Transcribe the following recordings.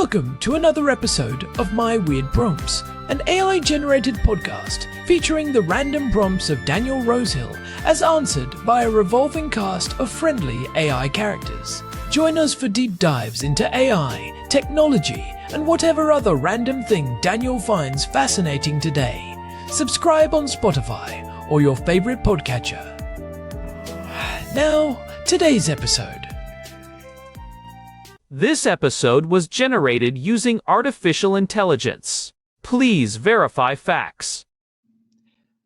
Welcome to another episode of My Weird Prompts, an AI-generated podcast featuring the random prompts of Daniel Rosehill as answered by a revolving cast of friendly AI characters. Join us for deep dives into AI, technology, and whatever other random thing Daniel finds fascinating today. Subscribe on Spotify or your favorite podcatcher. Now, today's episode. This episode was generated using artificial intelligence. Please verify facts.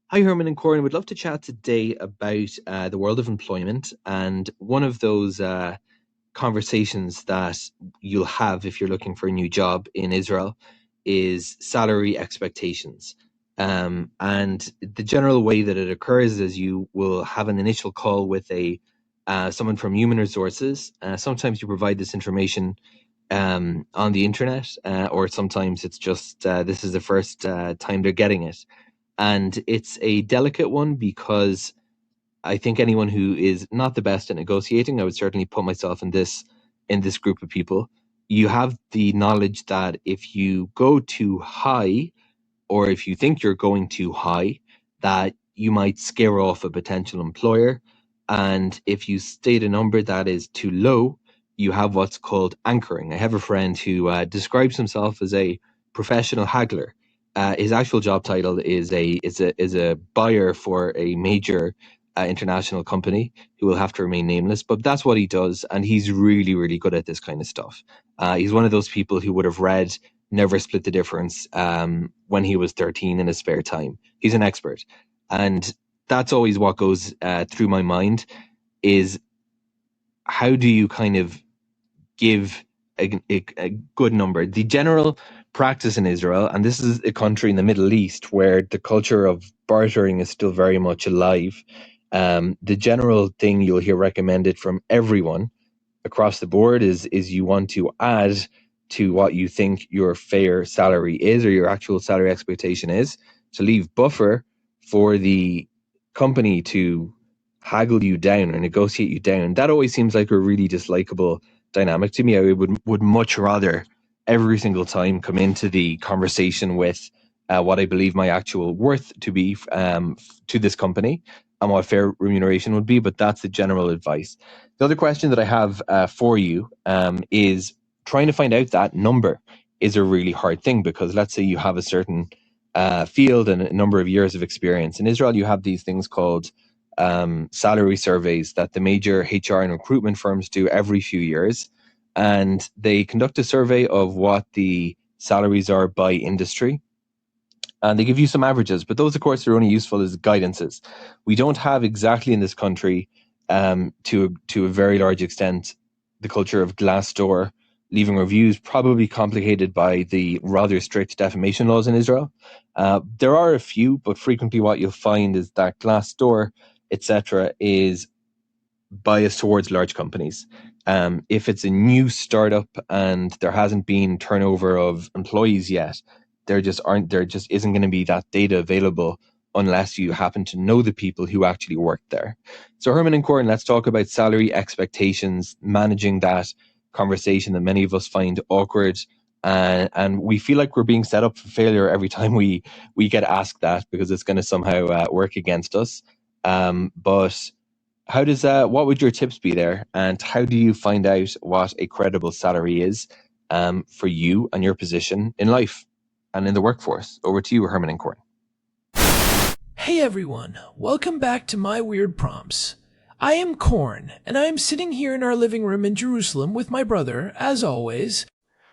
Hi, Herman and Corin. Would love to chat today about the world of employment, and one of those conversations that you'll have if you're looking for a new job in Israel is salary expectations. And the general way that it occurs is you will have an initial call with someone from human resources. Sometimes you provide this information on the internet, or sometimes it's just this is the first time they're getting it. And it's a delicate one because I think anyone who is not the best at negotiating, I would certainly put myself in this group of people. You have the knowledge that if you go too high, or if you think you're going too high, that you might scare off a potential employer. And if you state a number that is too low, you have what's called anchoring. I have a friend who describes himself as a professional haggler. His actual job title is a buyer for a major international company who will have to remain nameless, but that's what he does, and he's really, really good at this kind of stuff. He's one of those people who would have read Never Split the Difference when he was 13 in his spare time. He's an expert, and that's always what goes through my mind is how do you kind of give a good number? The general practice in Israel, and this is a country in the Middle East where the culture of bartering is still very much alive. The general thing you'll hear recommended from everyone across the board is you want to add to what you think your fair salary is or your actual salary expectation is, to leave buffer for the company to haggle you down or negotiate you down. That always seems like a really dislikable dynamic to me. I would much rather every single time come into the conversation with what I believe my actual worth to be to this company and what fair remuneration would be, but that's the general advice. The other question that I have for you is trying to find out that number is a really hard thing, because let's say you have a certain field and a number of years of experience. In Israel, you have these things called salary surveys that the major HR and recruitment firms do every few years. And they conduct a survey of what the salaries are by industry. And they give you some averages, but those, of course, are only useful as guidances. We don't have exactly in this country, to a very large extent, the culture of Glassdoor, leaving reviews, probably complicated by the rather strict defamation laws in Israel. There are a few, but frequently what you'll find is that Glassdoor, etc., is biased towards large companies. If it's a new startup and there hasn't been turnover of employees yet, there just isn't going to be that data available unless you happen to know the people who actually work there. So Herman and Corin, let's talk about salary expectations, managing that conversation that many of us find awkward, and we feel like we're being set up for failure every time we get asked that, because it's going to somehow work against us. But how does what would your tips be there, and how do you find out what a credible salary is for you and your position in life and in the workforce? Over to you, Herman and Corin. Hey everyone, welcome back to My Weird Prompts. I am Corin, and I am sitting here in our living room in Jerusalem with my brother, as always,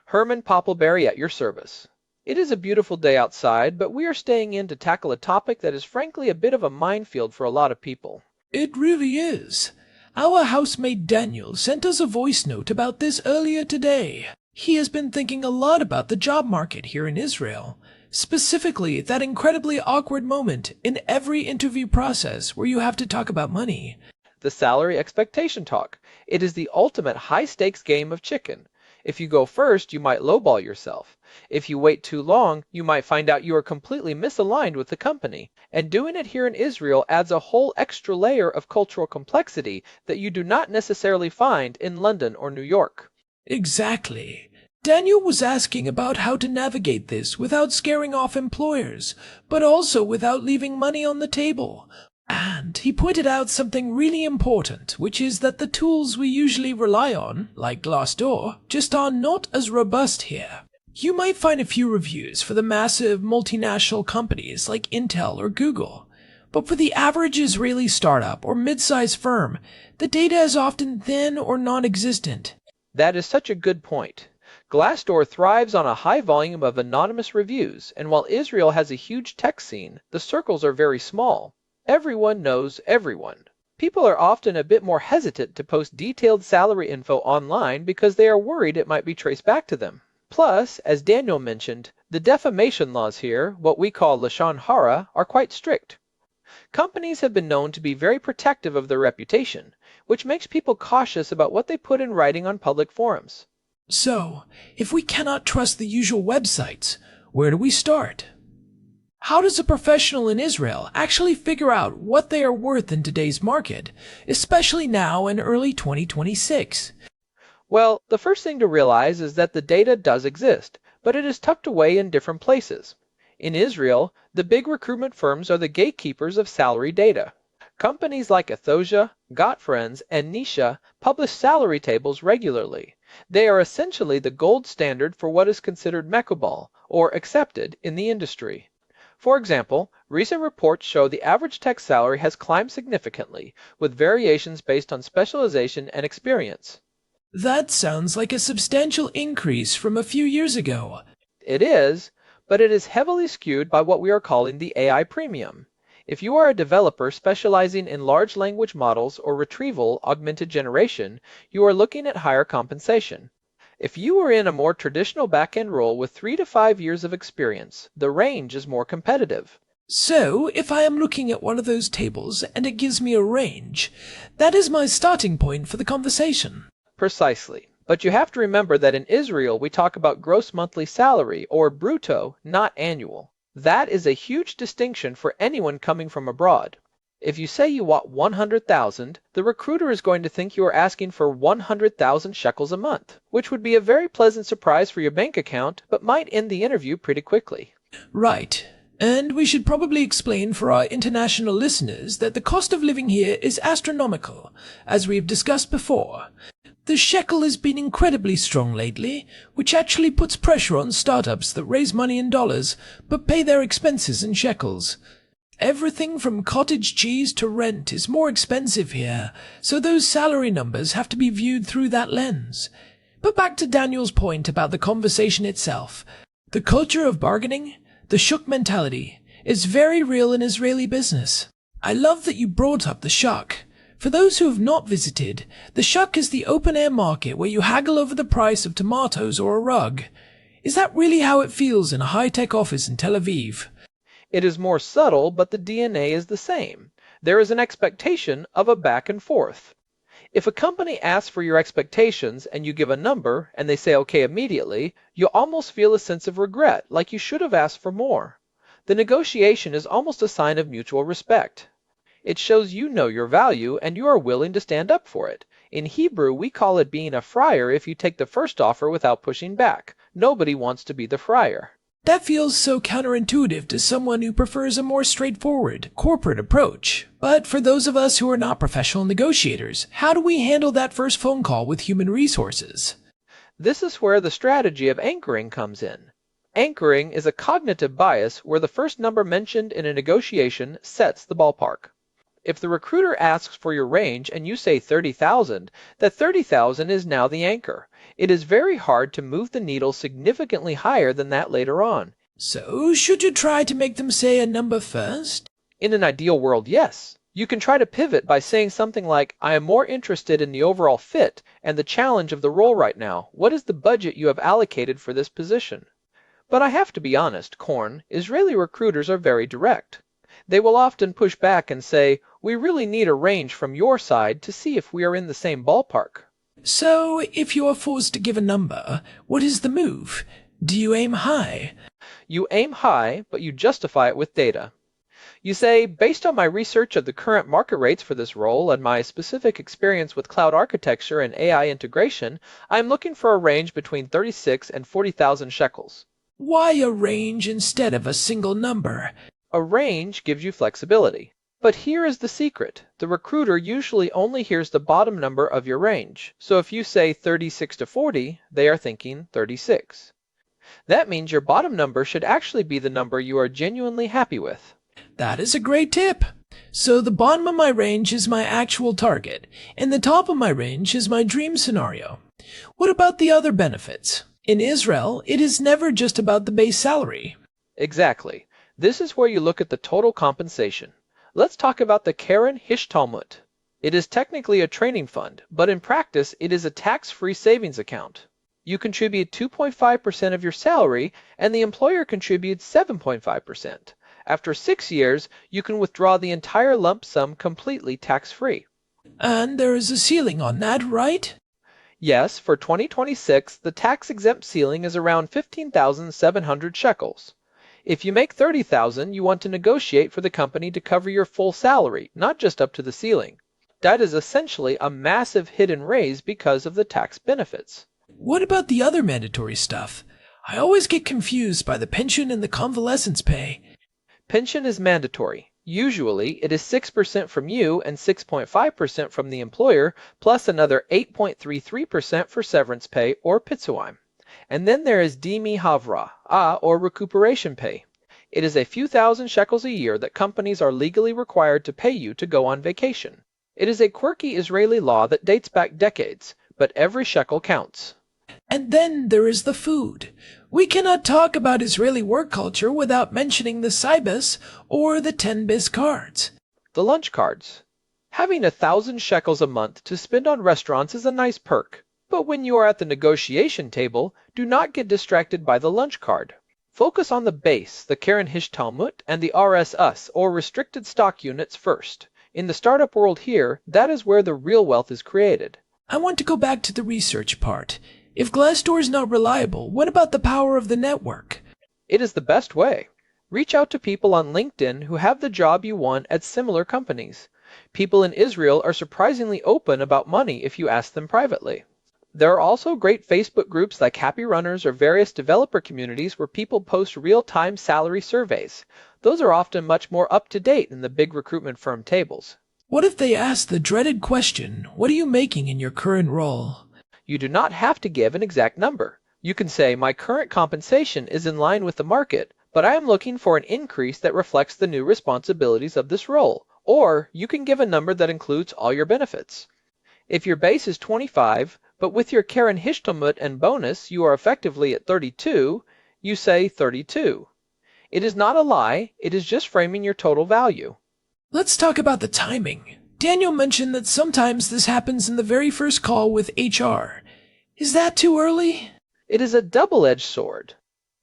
Herman Poppleberry at your service. It is a beautiful day outside, but we are staying in to tackle a topic that is frankly a bit of a minefield for a lot of people. It really is. Our housemate Daniel sent us a voice note about this earlier today. He has been thinking a lot about the job market here in Israel, specifically that incredibly awkward moment in every interview process where you have to talk about money. The salary expectation talk. It is the ultimate high-stakes game of chicken. If you go first, you might lowball yourself. If you wait too long, you might find out you are completely misaligned with the company. And doing it here in Israel adds a whole extra layer of cultural complexity that you do not necessarily find in London or New York. Exactly. Daniel was asking about how to navigate this without scaring off employers, but also without leaving money on the table. And he pointed out something really important, which is that the tools we usually rely on, like Glassdoor, just are not as robust here. You might find a few reviews for the massive multinational companies like Intel or Google, but for the average Israeli startup or mid-sized firm, the data is often thin or non-existent. That is such a good point. Glassdoor thrives on a high volume of anonymous reviews, and while Israel has a huge tech scene, the circles are very small. Everyone knows everyone. People are often a bit more hesitant to post detailed salary info online because they are worried it might be traced back to them. Plus, as Daniel mentioned, the defamation laws here, what we call Lashon Hara, are quite strict. Companies have been known to be very protective of their reputation, which makes people cautious about what they put in writing on public forums. So, if we cannot trust the usual websites, where do we start? How does a professional in Israel actually figure out what they are worth in today's market, especially now in early 2026? Well, the first thing to realize is that the data does exist, but it is tucked away in different places. In Israel, the big recruitment firms are the gatekeepers of salary data. Companies like Ethosia, Gottfriends, and Nisha publish salary tables regularly. They are essentially the gold standard for what is considered mekubal, or accepted, in the industry. For example, recent reports show the average tech salary has climbed significantly, with variations based on specialization and experience. That sounds like a substantial increase from a few years ago. It is, but it is heavily skewed by what we are calling the AI premium. If you are a developer specializing in large language models or retrieval augmented generation, you are looking at higher compensation. If you are in a more traditional back-end role with 3 to 5 years of experience, the range is more competitive. So, if I am looking at one of those tables and it gives me a range, that is my starting point for the conversation. Precisely. But you have to remember that in Israel we talk about gross monthly salary, or brutto, not annual. That is a huge distinction for anyone coming from abroad. If you say you want 100,000, the recruiter is going to think you are asking for 100,000 shekels a month, which would be a very pleasant surprise for your bank account, but might end the interview pretty quickly. Right. And we should probably explain for our international listeners that the cost of living here is astronomical, as we've discussed before. The shekel has been incredibly strong lately, which actually puts pressure on startups that raise money in dollars but pay their expenses in shekels. Everything from cottage cheese to rent is more expensive here, so those salary numbers have to be viewed through that lens. But back to Daniel's point about the conversation itself. The culture of bargaining, the shuk mentality, is very real in Israeli business. I love that you brought up the shuk. For those who have not visited, the shuk is the open-air market where you haggle over the price of tomatoes or a rug. Is that really how it feels in a high-tech office in Tel Aviv? It is more subtle, but the DNA is the same. There is an expectation of a back and forth. If a company asks for your expectations and you give a number and they say okay immediately, you almost feel a sense of regret, like you should have asked for more. The negotiation is almost a sign of mutual respect. It shows you know your value and you are willing to stand up for it. In Hebrew, we call it being a friar if you take the first offer without pushing back. Nobody wants to be the friar. That feels so counterintuitive to someone who prefers a more straightforward, corporate approach. But for those of us who are not professional negotiators, how do we handle that first phone call with human resources? This is where the strategy of anchoring comes in. Anchoring is a cognitive bias where the first number mentioned in a negotiation sets the ballpark. If the recruiter asks for your range and you say 30,000, that 30,000 is now the anchor. It is very hard to move the needle significantly higher than that later on. So, should you try to make them say a number first? In an ideal world, yes. You can try to pivot by saying something like, I am more interested in the overall fit and the challenge of the role right now. What is the budget you have allocated for this position? But I have to be honest, Korn, Israeli recruiters are very direct. They will often push back and say, we really need a range from your side to see if we are in the same ballpark. So, if you are forced to give a number, what is the move? Do you aim high? You aim high, but you justify it with data. You say, based on my research of the current market rates for this role and my specific experience with cloud architecture and AI integration, I'm looking for a range between 36 and 40,000 shekels. Why a range instead of a single number? A range gives you flexibility. But here is the secret. The recruiter usually only hears the bottom number of your range. So if you say 36 to 40, they are thinking 36. That means your bottom number should actually be the number you are genuinely happy with. That is a great tip. So the bottom of my range is my actual target, and the top of my range is my dream scenario. What about the other benefits? In Israel, it is never just about the base salary. Exactly. This is where you look at the total compensation. Let's talk about the Keren Hishtalmut. It is technically a training fund, but in practice it is a tax-free savings account. You contribute 2.5% of your salary, and the employer contributes 7.5%. After 6 years, you can withdraw the entire lump sum completely tax-free. And there is a ceiling on that, right? Yes, for 2026, the tax-exempt ceiling is around 15,700 shekels. If you make 30,000, you want to negotiate for the company to cover your full salary, not just up to the ceiling. That is essentially a massive hidden raise because of the tax benefits. What about the other mandatory stuff? I always get confused by the pension and the convalescence pay. Pension is mandatory. Usually, it is 6% from you and 6.5% from the employer, plus another 8.33% for severance pay or pitsuim. And then there is dimi havra, or recuperation pay. It is a few thousand shekels a year that companies are legally required to pay you to go on vacation. It is a quirky Israeli law that dates back decades, but every shekel counts. And then there is the food. We cannot talk about Israeli work culture without mentioning the saibas or the 10-bis cards. The lunch cards. Having 1,000 shekels a month to spend on restaurants is a nice perk. But when you are at the negotiation table, do not get distracted by the lunch card. Focus on the base, the Keren Hishtalmut, and the RSUs, or restricted stock units first. In the startup world here, that is where the real wealth is created. I want to go back to the research part. If Glassdoor is not reliable, what about the power of the network? It is the best way. Reach out to people on LinkedIn who have the job you want at similar companies. People in Israel are surprisingly open about money if you ask them privately. There are also great Facebook groups like Happy Runners or various developer communities where people post real-time salary surveys. Those are often much more up-to-date than the big recruitment firm tables. What if they ask the dreaded question, what are you making in your current role? You do not have to give an exact number. You can say, my current compensation is in line with the market, but I am looking for an increase that reflects the new responsibilities of this role. Or you can give a number that includes all your benefits. If your base is 25, but with your Keren Hishtalmut and bonus you are effectively at 32, you say 32. It is not a lie, it is just framing your total value. Let's talk about the timing. Daniel mentioned that sometimes this happens in the very first call with HR. Is that too early? It is a double-edged sword.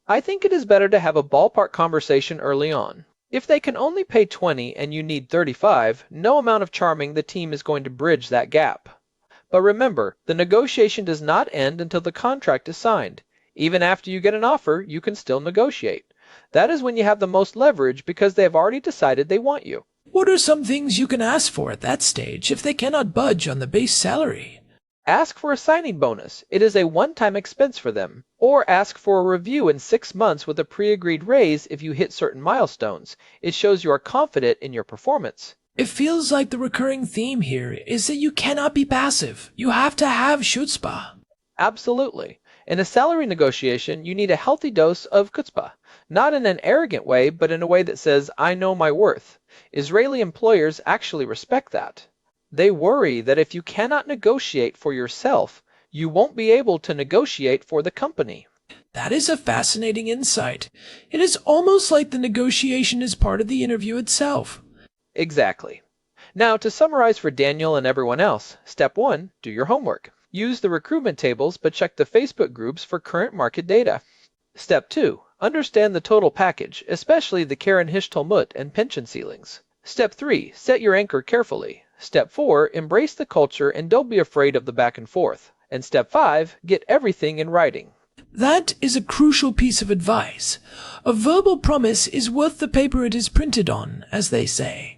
I think it is better to have a ballpark conversation early on. If they can only pay 20 and you need 35, no amount of charming the team is going to bridge that gap. But remember, the negotiation does not end until the contract is signed. Even after you get an offer, you can still negotiate. That is when you have the most leverage because they have already decided they want you. What are some things you can ask for at that stage if they cannot budge on the base salary? Ask for a signing bonus. It is a one-time expense for them. Or ask for a review in 6 months with a pre-agreed raise if you hit certain milestones. It shows you are confident in your performance. It feels like the recurring theme here is that you cannot be passive. You have to have Chutzpah. Absolutely. In a salary negotiation, you need a healthy dose of Chutzpah. Not in an arrogant way, but in a way that says, I know my worth. Israeli employers actually respect that. They worry that if you cannot negotiate for yourself, you won't be able to negotiate for the company. That is a fascinating insight. It is almost like the negotiation is part of the interview itself. Exactly. Now, to summarize for Daniel and everyone else, step 1, do your homework. Use the recruitment tables, but check the Facebook groups for current market data. Step 2, understand the total package, especially the Keren Hishtalmut and pension ceilings. Step 3, set your anchor carefully. Step 4, embrace the culture and don't be afraid of the back and forth. And step 5, get everything in writing. That is a crucial piece of advice. A verbal promise is worth the paper it is printed on, as they say.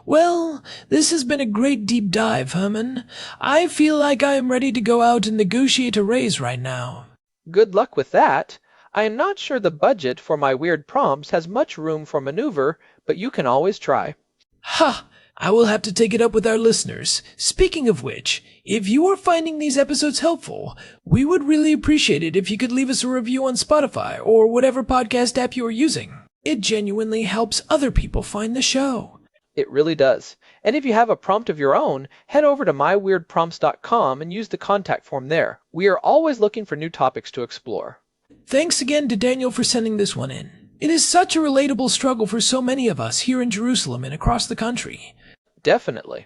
Well, this has been a great deep dive, Herman. I feel like I am ready to go out and negotiate a raise right now. Good luck with that. I am not sure the budget for my weird prompts has much room for maneuver, but you can always try. Ha! I will have to take it up with our listeners. Speaking of which, if you are finding these episodes helpful, we would really appreciate it if you could leave us a review on Spotify or whatever podcast app you are using. It genuinely helps other people find the show. It really does. And if you have a prompt of your own, head over to myweirdprompts.com and use the contact form there. We are always looking for new topics to explore. Thanks again to Daniel for sending this one in. It is such a relatable struggle for so many of us here in Jerusalem and across the country. Definitely.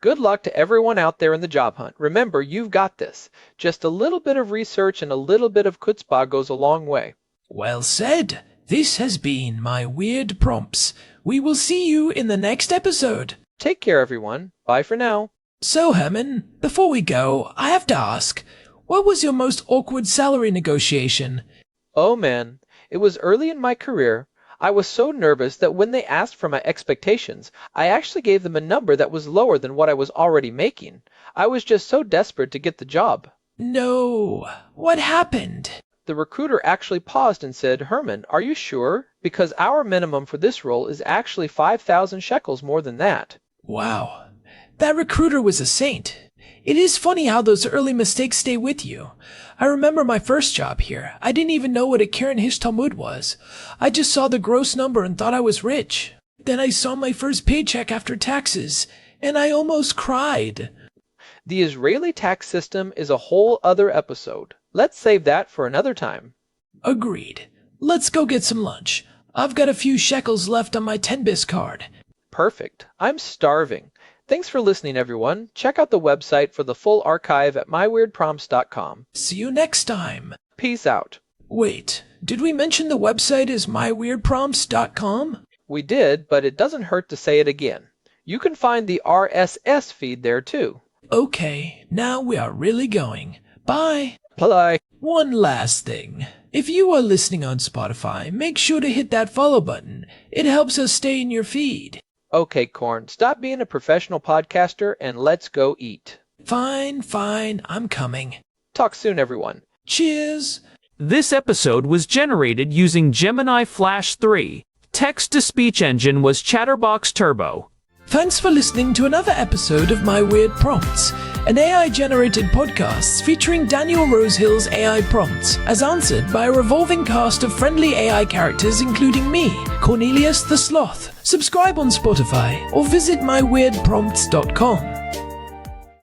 Good luck to everyone out there in the job hunt. Remember, you've got this. Just a little bit of research and a little bit of chutzpah goes a long way. Well said. This has been My Weird Prompts. We will see you in the next episode. Take care, everyone. Bye for now. So, Herman, before we go, I have to ask, what was your most awkward salary negotiation? Oh man, it was early in my career. I was so nervous that when they asked for my expectations, I actually gave them a number that was lower than what I was already making. I was just so desperate to get the job. No. What happened? The recruiter actually paused and said, Herman, are you sure? Because our minimum for this role is actually 5,000 shekels more than that. Wow. That recruiter was a saint. It is funny how those early mistakes stay with you. I remember my first job here. I didn't even know what a Karen Talmud was. I just saw the gross number and thought I was rich. Then I saw my first paycheck after taxes, and I almost cried. The Israeli tax system is a whole other episode. Let's save that for another time. Agreed. Let's go get some lunch. I've got a few shekels left on my 10-bis card. Perfect. I'm starving. Thanks for listening, everyone. Check out the website for the full archive at myweirdprompts.com. See you next time. Peace out. Wait, did we mention the website is myweirdprompts.com? We did, but it doesn't hurt to say it again. You can find the RSS feed there too. Okay, now we are really going. Bye. Bye. One last thing. If you are listening on Spotify, make sure to hit that follow button. It helps us stay in your feed. Okay, Corn, stop being a professional podcaster and let's go eat. Fine, I'm coming. Talk soon, everyone. Cheers. This episode was generated using Gemini Flash 3. Text-to-speech engine was Chatterbox Turbo. Thanks for listening to another episode of My Weird Prompts, an AI-generated podcast featuring Daniel Rosehill's AI prompts as answered by a revolving cast of friendly AI characters including me, Cornelius the Sloth. Subscribe on Spotify or visit myweirdprompts.com.